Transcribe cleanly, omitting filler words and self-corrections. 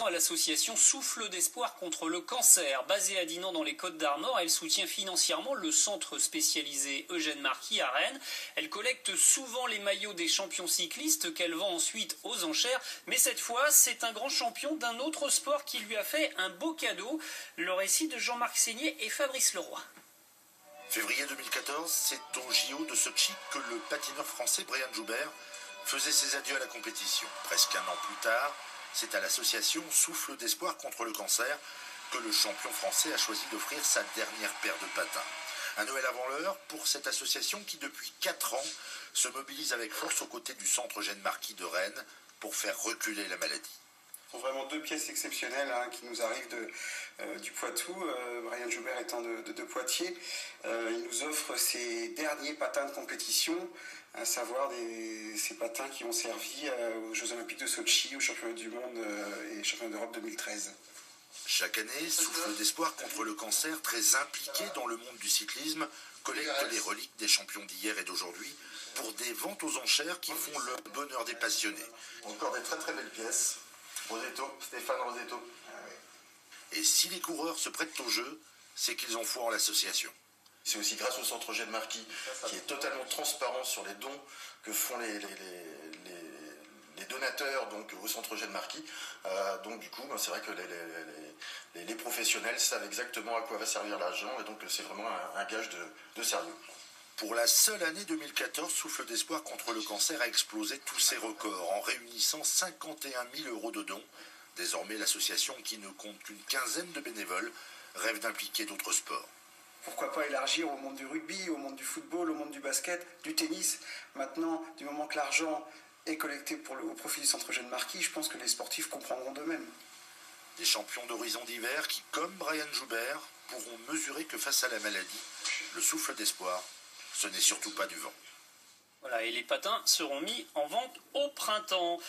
À l'association Souffle d'Espoir contre le cancer. Basée à Dinan dans les Côtes-d'Armor, elle soutient financièrement le centre spécialisé Eugène Marquis à Rennes. Elle collecte souvent les maillots des champions cyclistes qu'elle vend ensuite aux enchères. Mais cette fois, c'est un grand champion d'un autre sport qui lui a fait un beau cadeau. Le récit de Jean-Marc Seigné et Fabrice Leroy. Février 2014, c'est au JO de Sotchi que le patineur français Brian Joubert faisait ses adieux à la compétition. Presque un an plus tard, c'est à l'association Souffle d'Espoir contre le cancer que le champion français a choisi d'offrir sa dernière paire de patins. Un Noël avant l'heure pour cette association qui, depuis 4 ans, se mobilise avec force aux côtés du centre Eugène Marquis de Rennes pour faire reculer la maladie. Ce sont vraiment deux pièces exceptionnelles qui nous arrivent du Poitou, Brian Joubert étant de Poitiers. Il nous offre ses derniers patins de compétition, à savoir ces patins qui ont servi aux Jeux Olympiques de Sotchi, aux Championnats du Monde et Championnats d'Europe 2013. Chaque année, Souffle d'Espoir contre le cancer, très impliqué dans le monde du cyclisme, collecte les reliques des champions d'hier et d'aujourd'hui pour des ventes aux enchères qui font le bonheur des passionnés. Encore des très très belles pièces. Rosetto, Stéphane Rosetto. Et si les coureurs se prêtent au jeu, c'est qu'ils ont foi en l'association. C'est aussi grâce au centre Eugène Marquis, qui est totalement transparent sur les dons que font les donateurs donc, au centre Eugène Marquis. Donc du coup, c'est vrai que les professionnels savent exactement à quoi va servir l'argent, et donc c'est vraiment un gage de sérieux. Pour la seule année 2014, Souffle d'Espoir contre le cancer a explosé tous ses records en réunissant 51 000 € de dons. Désormais, l'association, qui ne compte qu'une quinzaine de bénévoles, rêve d'impliquer d'autres sports. Pourquoi pas élargir au monde du rugby, au monde du football, au monde du basket, du tennis. Maintenant, du moment que l'argent est collecté au profit du centre Eugène Marquis, je pense que les sportifs comprendront d'eux-mêmes. Des champions d'horizons divers qui, comme Brian Joubert, pourront mesurer que face à la maladie, le souffle d'espoir, ce n'est surtout pas du vent. Voilà, et les patins seront mis en vente au printemps.